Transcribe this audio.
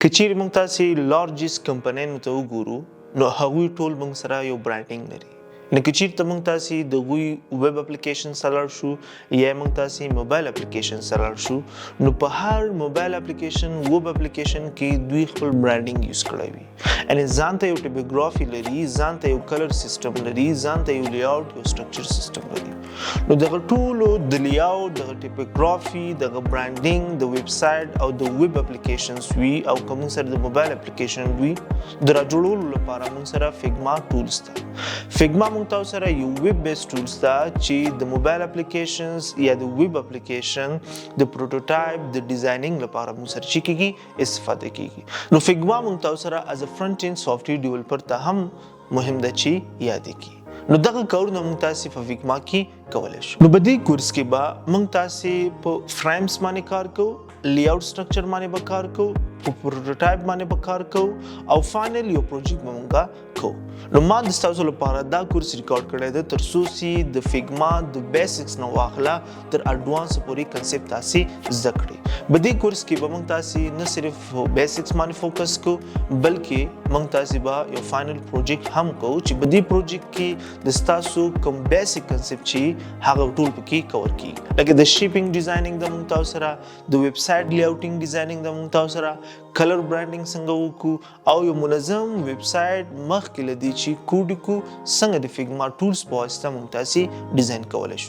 که چیرې موږ تاسې لارجست کمپنیانو ته وګورو نو هغوی ټول موږ سره یو برانډینګ لري. نو که چیرته موږ تاسې د هغوی ویب اپلیکیشن سره لاړ شو یا موږ تاسې موبایل اپلیکیشن سره لاړ شو نو په هر موبایل اپلیکیشن ویب اپلیکیشن کې دوی خپل برانډینګ یوز کړی وي. یعنې ځان ته یو ټیپوګرافي لري، ځان ته یو کلر سیسټم لري، ځان ته یو لیاوټ یو سټرکچر سیسټم لري. نو دغه ټولو د لیاوټ، دغه ټیپوګرافي، دغه برانډینګ د ویب سایټ او د ویب اپلیکیشنز وي او که موږ سره د موبایل اپلیکیشن وي د راجوړولو لپاره موږ سره فیګما ټولز ده. فیګما موږ تاسو سره یو ویب بیس ټولز ده چې د موبایل اپلیکیشنز یا د ویب اپلیکیشن د پروټوټایپ د ډیزاینینګ لپاره موږ سره چې کیږي استفاده کیږي. نو فیګما موږ تاسو سره از ا فرنٹ اینډ سافټویر ډیولپر ته هم مهم ده چې یاد کړئ. نو دغه کارونه موږ تاسې په فیګما کې کولی شو. نو په دې کورس کې به موږ تاسې په فرایمز باندې کار کوو، لیاوټ سټرکچر باندې به کار کوو، په پروټوټایپ باندې به کار کوو او فاینل یو پروجیکټ به موږ کوو. نو ما د ستاسو لپاره دا کورس ریکارډ کړی دی تر څو چې د فیګما د بیسکس نه واخله تر اډوانس پورې کنسپټ تاسې زده کړئ. په دې کورس کې به موږ تاسې نه صرف بیسکس باندې فوکس کوو بلکې موږ تاسې به یو فاینل پروجیکټ هم کوو چې په دې پروجیکټ کې د ستاسو کوم بیسک کنسپټ چې هغه ټول پکې کور کیږي. لکه د شیپینګ ډیزاینینګ د موږ تاسو سره، د ویب سایټ لیاوټینګ ډیزاینینګ د موږ تاسو سره، کلر برانډینګ څنګه وکړو او یو منظم ویب سایټ مخکې له دې چې کوډ کړو څنګه د فیګما ټولز په واسطه موږ تاسې ډیزاین کولی شو.